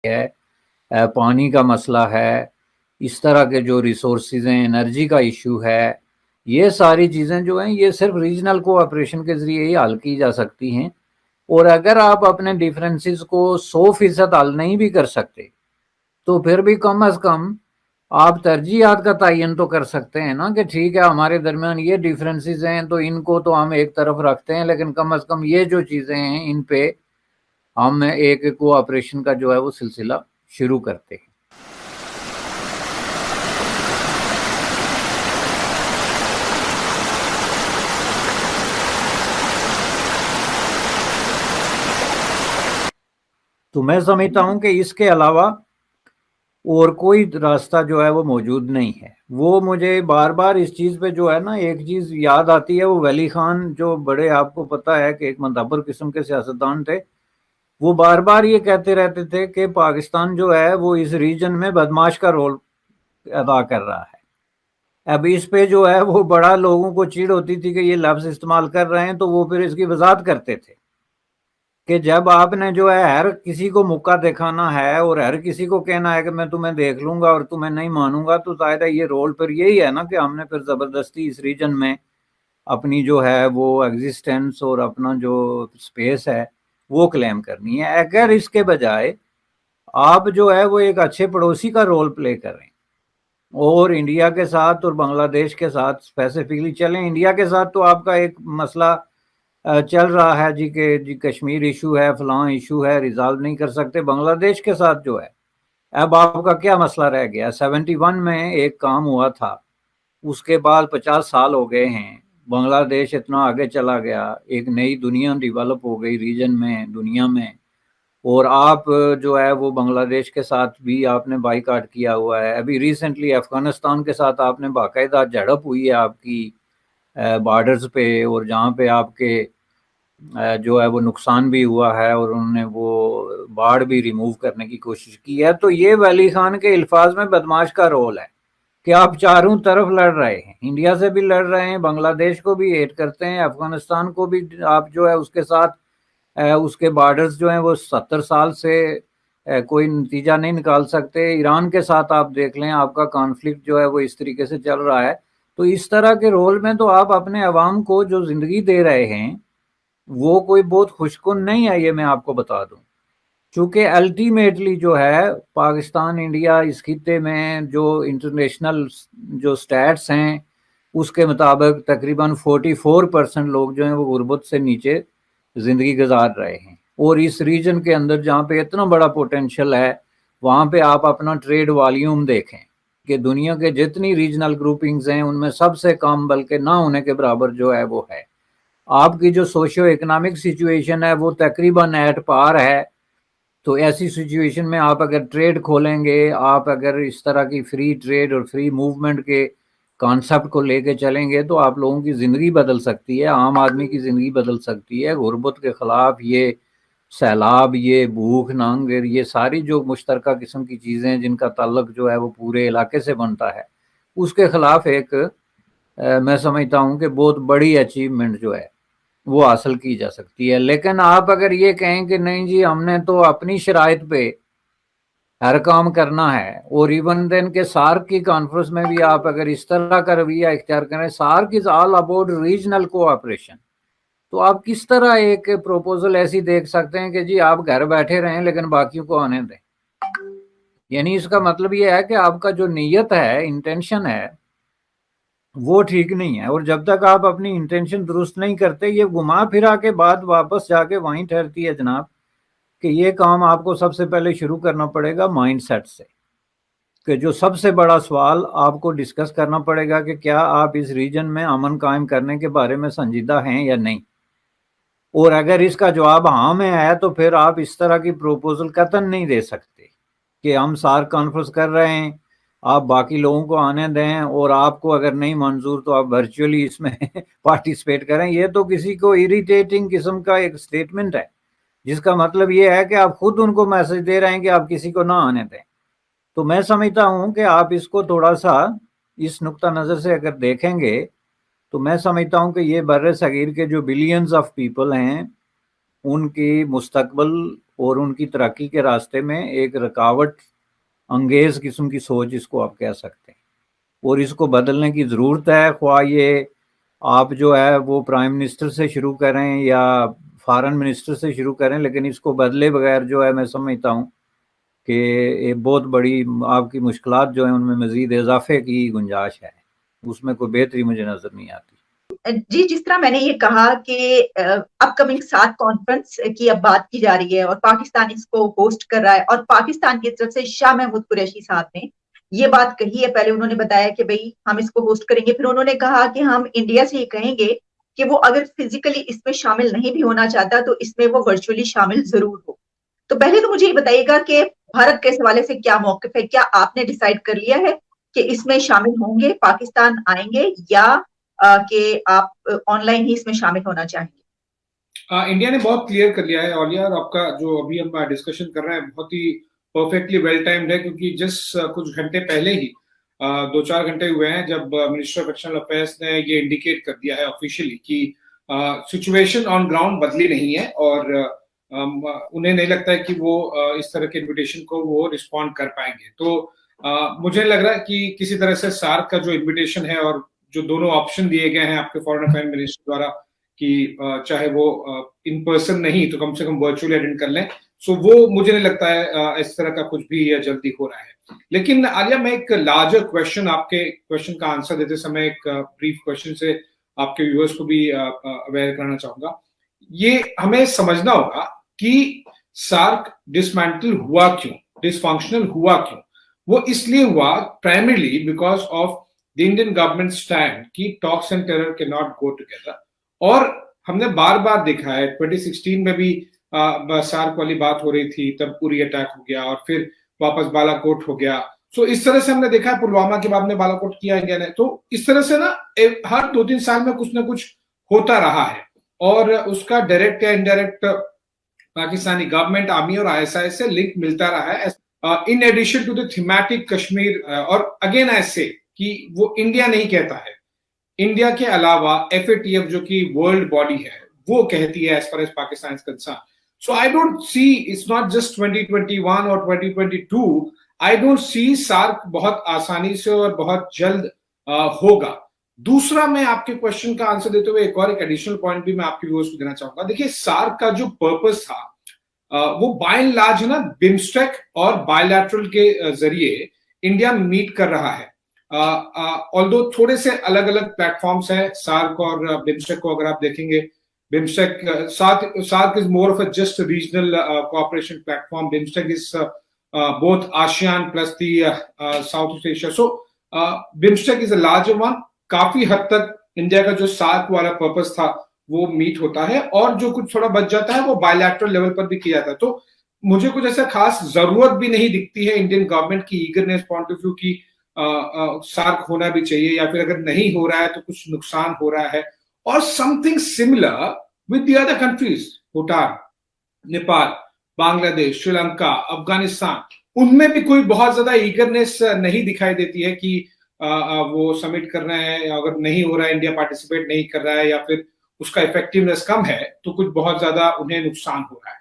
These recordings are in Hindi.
है, पानी का मसला है, इस तरह के जो रिसोर्सेज हैं, एनर्जी का इशू है, ये सारी चीज़ें जो हैं ये सिर्फ रीजनल कोऑपरेशन के ज़रिए ही हल की जा सकती हैं। और अगर आप अपने डिफरेंसेस को 100% हल नहीं भी कर सकते तो फिर भी कम अज़ कम आप तरजीहात का तयन तो कर सकते हैं ना, कि ठीक है हमारे दरमियान ये डिफरेंसेस हैं तो इनको तो हम एक तरफ रखते हैं, लेकिन कम अज़ कम ये जो चीज़ें हैं इन पे हम एक कोऑपरेशन का जो है वो सिलसिला शुरू करते हैं। तो मैं समझता हूं कि इसके अलावा और कोई रास्ता जो है वो मौजूद नहीं है। वो मुझे बार बार इस चीज़ पे जो है ना एक चीज़ याद आती है, वो वली खान जो बड़े आपको पता है कि एक मंदबर किस्म के सियासतदान थे, वो बार बार ये कहते रहते थे कि पाकिस्तान जो है वो इस रीजन में बदमाश का रोल अदा कर रहा है। अब इस पे जो है वो बड़ा लोगों को चिढ़ होती थी कि ये लफ्ज़ इस्तेमाल कर रहे हैं, तो वो फिर इसकी वजाहत करते थे कि जब आपने जो है हर किसी को मौका दिखाना है और हर किसी को कहना है कि मैं तुम्हें देख लूंगा और तुम्हें नहीं मानूंगा, तो जाहिर है ये रोल फिर यही है ना कि हमने फिर ज़बरदस्ती इस रीजन में अपनी जो है वो एग्जिस्टेंस और अपना जो स्पेस है वो क्लेम करनी है। अगर इसके बजाय आप जो है वो एक अच्छे पड़ोसी का रोल प्ले करें और इंडिया के साथ और बांग्लादेश के साथ स्पेसिफिकली चलें। इंडिया के साथ तो आपका एक मसला चल रहा है जी, के जी कश्मीर इशू है, फलां इशू है, रिजॉल्व नहीं कर सकते। बांग्लादेश के साथ जो है अब आपका क्या मसला रह गया? 71 में एक काम हुआ था, उसके बाद 50 साल हो गए हैं, बांग्लादेश इतना आगे चला गया, एक नई दुनिया डेवलप हो गई रीजन में, दुनिया में। और आप जो है वो बांग्लादेश के साथ भी आपने बाईकाट किया हुआ है। अभी रिसेंटली अफगानिस्तान के साथ आपने बाकायदा झड़प हुई है आपकी बॉर्डर्स पे, और जहाँ पे आपके जो है वो नुकसान भी हुआ है और उन्होंने वो बाढ़ भी रिमूव करने की कोशिश की है। तो ये वली खान के अल्फाज में बदमाश का रोल है कि आप चारों तरफ लड़ रहे हैं, इंडिया से भी लड़ रहे हैं, बांग्लादेश को भी हेट करते हैं, अफगानिस्तान को भी आप जो है उसके साथ उसके बॉर्डर्स जो हैं वो 70 साल से कोई नतीजा नहीं निकाल सकते। ईरान के साथ आप देख लें, आपका कॉन्फ्लिक्ट जो है वो इस तरीके से चल रहा है। तो इस तरह के रोल में तो आप अपने अवाम को जो ज़िंदगी दे रहे हैं वो कोई बहुत खुशकुन नहीं है, ये मैं आपको बता दूं। चूँकि अल्टीमेटली जो है पाकिस्तान, इंडिया इस खित्ते में जो इंटरनेशनल जो स्टैट्स हैं उसके मुताबिक तकरीबन 44% लोग जो हैं वो गुर्बत से नीचे ज़िंदगी गुजार रहे हैं। और इस रीजन के अंदर जहाँ पे इतना बड़ा पोटेंशियल है, वहाँ पे आप अपना ट्रेड वॉल्यूम देखें कि दुनिया के जितनी रीजनल ग्रुपिंग्स हैं उनमें सबसे कम, बल्कि ना होने के बराबर जो है वो है। आपकी जो सोशियो इकोनॉमिक सिचुएशन है वो तकरीबन एट पार है। तो ऐसी सिचुएशन में आप अगर ट्रेड खोलेंगे, आप अगर इस तरह की फ्री ट्रेड और फ्री मूवमेंट के कॉन्सेप्ट को लेके चलेंगे, तो आप लोगों की ज़िंदगी बदल सकती है, आम आदमी की ज़िंदगी बदल सकती है। गुर्बत के ख़िलाफ़ ये सैलाब, ये भूख नंग, ये सारी जो मुश्तरका किस्म की चीज़ें हैं जिनका ताल्लुक जो है वो पूरे इलाके से बनता है, उसके ख़िलाफ़ एक मैं समझता हूँ कि बहुत बड़ी अचीवमेंट जो है वो हासिल की जा सकती है। लेकिन आप अगर ये कहें कि नहीं जी हमने तो अपनी शराइत पे हर काम करना है, और इवन देन के सार्क की कॉन्फ्रेंस में भी आप अगर इस तरह का रवैया इख्तियार करें, SAARC is all about regional cooperation, तो आप किस तरह एक प्रपोजल ऐसी देख सकते हैं कि जी आप घर बैठे रहें लेकिन बाकियों को आने दें? यानी इसका मतलब ये है कि आपका जो नीयत है, इंटेंशन है, वो ठीक नहीं है। और जब तक आप अपनी इंटेंशन दुरुस्त नहीं करते, ये घुमा फिरा के बात वापस जाके वहीं ठहरती है जनाब, कि ये काम आपको सबसे पहले शुरू करना पड़ेगा माइंडसेट से, कि जो सबसे बड़ा सवाल आपको डिस्कस करना पड़ेगा कि क्या आप इस रीजन में अमन कायम करने के बारे में संजीदा हैं या नहीं। और अगर इसका जवाब हाँ में है तो फिर आप इस तरह की प्रपोजल कतन नहीं दे सकते कि हम सार्क कॉन्फ्रेंस कर रहे हैं, आप बाकी लोगों को आने दें, और आपको अगर नहीं मंजूर तो आप वर्चुअली इसमें पार्टिसिपेट करें। ये तो किसी को इरिटेटिंग किस्म का एक स्टेटमेंट है, जिसका मतलब ये है कि आप खुद उनको मैसेज दे रहे हैं कि आप किसी को ना आने दें। तो मैं समझता हूँ कि आप इसको थोड़ा सा इस नुक्ता नज़र से अगर देखेंगे, तो मैं समझता हूँ कि ये बर्रे सगीर के जो बिलियंस ऑफ पीपल हैं उनकी मुस्तकबल और उनकी तरक्की के रास्ते में एक रुकावट अंगेज किस्म की सोच इसको आप कह सकते हैं, और इसको बदलने की ज़रूरत है। ख्वाह ये आप जो है वो प्राइम मिनिस्टर से शुरू करें या फॉरेन मिनिस्टर से शुरू करें, लेकिन इसको बदले बगैर जो है मैं समझता हूँ कि ये बहुत बड़ी आपकी मुश्किलात जो है उनमें मज़ीद इजाफे की गुंजाइश है, उसमें कोई बेहतरी मुझे नज़र नहीं आती। जी, जिस तरह मैंने ये कहा कि अपकमिंग सार्क कॉन्फ्रेंस की अब बात की जा रही है और पाकिस्तान इसको होस्ट कर रहा है, और पाकिस्तान की तरफ से शाह महमूद कुरैशी साहब ने ये बात कही है। पहले उन्होंने बताया कि भाई हम इसको होस्ट करेंगे, फिर उन्होंने कहा कि हम इंडिया से ये कहेंगे कि वो अगर फिजिकली इसमें शामिल नहीं भी होना चाहता तो इसमें वो वर्चुअली शामिल जरूर हो। तो पहले तो मुझे ये बताइएगा कि भारत के इस हवाले से क्या मौकिफ है, क्या आपने डिसाइड कर लिया है कि इसमें शामिल होंगे, पाकिस्तान आएंगे, या कि आप ऑनलाइन ही इसमें शामिल होना चाहेंगे? इंडिया ने बहुत क्लियर कर लिया है ऑलिया, और आपका जो अभी हम डिस्कशन कर रहे हैं बहुत ही परफेक्टली वेल टाइम्ड है, क्योंकि जस्ट कुछ घंटे पहले ही 2-4 घंटे हुए हैं जब मिनिस्टर ऑफ एक्सटर्नल अफेयर्स ने ये इंडिकेट कर दिया है ऑफिशियली कि सिचुएशन ऑन ग्राउंड बदली नहीं है, और उन्हें नहीं लगता है कि वो इस तरह के इन्विटेशन को वो रिस्पॉन्ड कर पाएंगे। तो मुझे लग रहा है कि किसी तरह से सार्क का जो इन्विटेशन है और जो दोनों ऑप्शन दिए गए हैं आपके फॉरेन अफेयर मिनिस्टर द्वारा कि चाहे वो इन पर्सन नहीं तो कम से कम वर्चुअली अटेंड कर लें, सो वो मुझे नहीं लगता है इस तरह का कुछ भी जल्दी हो रहा है। लेकिन आलिया, मैं एक लार्जर क्वेश्चन, आपके क्वेश्चन का आंसर देते समय एक ब्रीफ क्वेश्चन से आपके व्यूअर्स को भी अवेयर करना चाहूंगा। ये हमें समझना होगा कि सार्क डिसमेंटल हुआ क्यों, डिसफंक्शनल हुआ क्यों। वो इसलिए हुआ primarily because of the Indian government stand कि talks and terror can not go together. और हमने बार बार देखा है, 2016 में भी सार्क वाली बात हो रही थी, तब उरी अटैक हो गया और फिर वापस बालाकोट हो गया। सो इस तरह से हमने देखा है, पुलवामा के बाद में बालाकोट किया इंडिया ने। तो इस तरह से ना हर 2-3 साल में कुछ ना कुछ होता रहा है, और उसका डायरेक्ट या इनडायरेक्ट पाकिस्तानी गवर्नमेंट, आर्मी और ISI से लिंक मिलता रहा है। In addition to the thematic Kashmir, और अगेन ऐसे कि वो इंडिया नहीं कहता है, इंडिया के अलावा FATF जो कि वर्ल्ड बॉडी है वो कहती है as far as Pakistan is concerned. So I don't see, it's not just 2021 और 2022, आई डोंट सी सार्क बहुत आसानी से और बहुत जल्द होगा। दूसरा, मैं आपके क्वेश्चन का आंसर देते हुए एक और एक एडिशनल पॉइंट भी मैं आपके व्यूअर्स को देना चाहूंगा। देखिए, सार्क का जो पर्पस था वो बाय एंड लार्ज ना बिम्स्टेक और बायलैटरल के जरिए इंडिया मीट कर रहा है। ऑल्दो थोड़े से अलग अलग प्लेटफॉर्म्स हैं सार्क और बिम्स्टेक को अगर आप देखेंगे, BIMSTEC SAARC is more of a just regional cooperation platform, BIMSTEC is both ASEAN plus the South East Asia. So BIMSTEC is a larger one. काफी हद तक इंडिया का जो सार्क वाला पर्पस था वो मीट होता है, और जो कुछ थोड़ा बच जाता है वो बायलैटरल लेवल पर भी किया जाता है। तो मुझे कुछ ऐसा खास जरूरत भी नहीं दिखती है इंडियन गवर्नमेंट की ईगरनेस पॉइंट ऑफ व्यू की सार्क होना भी चाहिए, या फिर अगर नहीं हो रहा है तो कुछ नुकसान हो रहा है। और something similar with the other countries, Bhutan, Nepal, Bangladesh, Sri Lanka, Afghanistan, उनमें भी कोई बहुत ज्यादा ईगरनेस नहीं दिखाई देती है कि वो समिट कर रहे हैं। अगर नहीं हो रहा है, इंडिया पार्टिसिपेट नहीं कर रहा है, या फिर उसका इफेक्टिवनेस कम है, तो कुछ बहुत ज्यादा उन्हें नुकसान हो रहा है।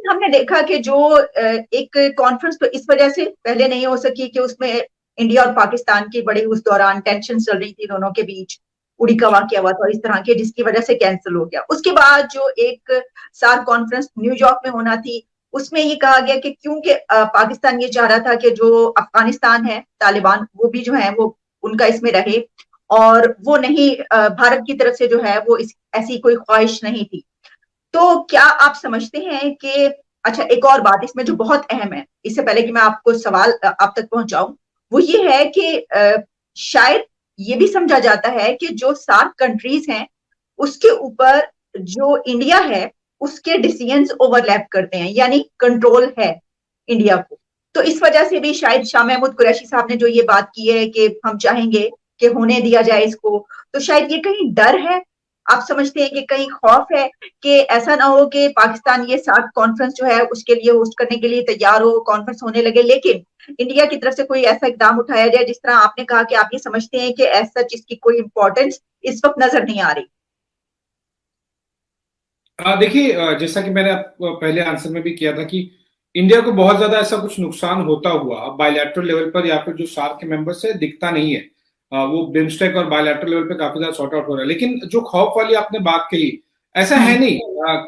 हमने देखा कि जो एक कॉन्फ्रेंस तो इस वजह से पहले नहीं हो सकी कि उसमें इंडिया और पाकिस्तान की बड़ी उस दौरान टेंशन चल रही थी दोनों के बीच, उड़ी का वाकया हुआ था इस तरह के, जिसकी वजह से कैंसिल हो गया। उसके बाद जो एक सार्क कॉन्फ्रेंस न्यूयॉर्क में होना थी, उसमें ये कहा गया कि क्योंकि पाकिस्तान ये चाह रहा था कि जो अफगानिस्तान है, तालिबान, वो भी जो है वो उनका इसमें रहे, और वो नहीं, भारत की तरफ से जो है वो ऐसी कोई ख्वाहिश नहीं थी। तो क्या आप समझते हैं कि, अच्छा एक और बात इसमें जो बहुत अहम है, इससे पहले कि मैं आपको सवाल आप तक पहुंचाऊं, वो ये है कि शायद ये भी समझा जाता है कि जो सार्क कंट्रीज हैं उसके ऊपर जो इंडिया है उसके डिसीजंस ओवरलैप करते हैं, यानी कंट्रोल है इंडिया को। तो इस वजह से भी शायद शाह महमूद कुरैशी साहब ने जो ये बात की है कि हम चाहेंगे कि होने दिया जाए इसको, तो शायद ये कहीं डर है, आप समझते हैं कि कहीं खौफ है कि ऐसा ना हो कि पाकिस्तान ये सार्क कॉन्फ्रेंस जो है उसके लिए होस्ट करने के लिए तैयार हो, कॉन्फ्रेंस होने लगे, लेकिन इंडिया की तरफ से कोई ऐसा इकदाम उठाया जाए जिस तरह आपने कहा कि आप ये समझते हैं कि ऐसा चीज की कोई इंपॉर्टेंस इस वक्त नजर नहीं आ रही? देखिए, जैसा कि मैंने पहले आंसर में भी किया था कि इंडिया को बहुत ज्यादा ऐसा कुछ नुकसान होता हुआ बायलैटरल लेवल पर या फिर जो सार्क के मेंबर्स है दिखता नहीं है। वो बिम्स्टेक और बायलैटरल लेवल पे काफी ज्यादा सॉर्ट आउट हो रहा है। लेकिन जो खौफ वाली आपने बात कही, ऐसा है नहीं।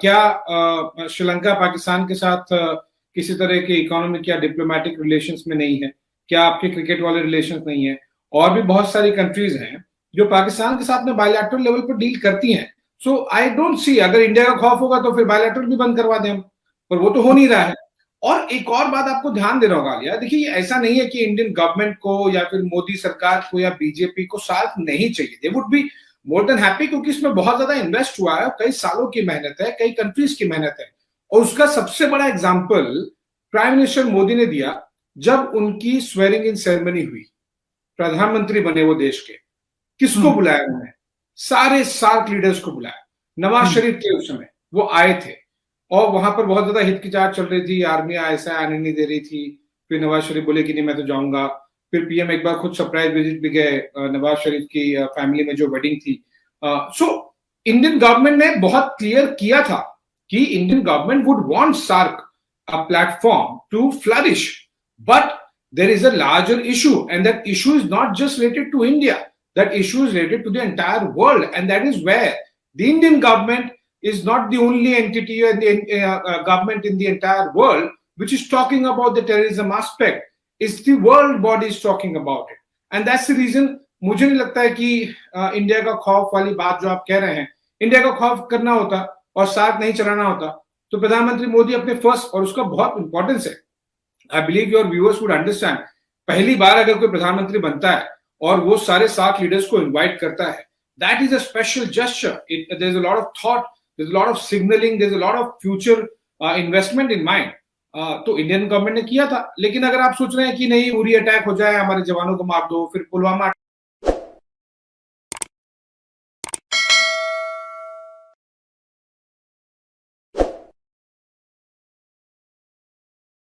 क्या श्रीलंका पाकिस्तान के साथ किसी तरह के इकोनॉमिक या डिप्लोमेटिक रिलेशंस में नहीं है? क्या आपके क्रिकेट वाले रिलेशंस नहीं है? और भी बहुत सारी कंट्रीज हैं जो पाकिस्तान के साथ में बायलैटरल लेवल पर डील करती हैं। सो आई डोंट सी, अगर इंडिया का खौफ होगा तो फिर बायलैटरल भी बंद करवा दें हम, पर वो तो हो नहीं रहा है। और एक और बात आपको ध्यान देना होगा यार, देखिए ऐसा नहीं है कि इंडियन गवर्नमेंट को या फिर मोदी सरकार को या बीजेपी को साथ नहीं चाहिए। They would be more than happy, क्योंकि इसमें बहुत ज्यादा इन्वेस्ट हुआ है, कई सालों की मेहनत है, कई कंट्रीज की मेहनत है। और उसका सबसे बड़ा एग्जाम्पल प्राइम मिनिस्टर मोदी ने दिया जब उनकी स्वेरिंग इन सेरेमनी हुई, प्रधानमंत्री बने वो देश के। किसको बुलाया उन्होंने? सारे सार्क लीडर्स को बुलाया। नवाज शरीफ थे उस समय, वो आए थे और वहां पर बहुत ज्यादा हिचकिचाहट चल रही थी, आर्मी ऐसा आने नहीं दे रही थी। फिर नवाज शरीफ बोले कि नहीं मैं तो जाऊंगा। फिर पीएम एक बार खुद सरप्राइज विजिट भी गए नवाज शरीफ की फैमिली में जो वेडिंग थी। सो इंडियन गवर्नमेंट ने बहुत क्लियर किया था कि Indian government would want SAARC a platform to flourish, but there is a larger issue, and that issue is not just related to India. That issue is related to the entire world, and that is where the Indian government is not the only entity and the government in the entire world which is talking about the terrorism aspect. It's the world body is talking about it, and that's the reason मुझे नहीं लगता है कि इंडिया का खौफ वाली बात जो आप कह रहे हैं, इंडिया का खौफ करना होता और साथ नहीं चलाना होता तो प्रधानमंत्री मोदी अपने फर्स्ट, और उसका बहुत इंपॉर्टेंस है, I believe your viewers would understand, पहली बार अगर कोई प्रधानमंत्री बनता है और वो सारे सार्क लीडर्स को इनवाइट करता है, that is a special gesture. There is a lot of thought, there is a lot of signalling, there is a lot of future investment in mind. तो इंडियन गवर्नमेंट ने किया था। लेकिन अगर आप सोच रहे हैं कि नहीं उरी अटैक हो जाए, हमारे जवानों को मार दो, फिर पुलवामा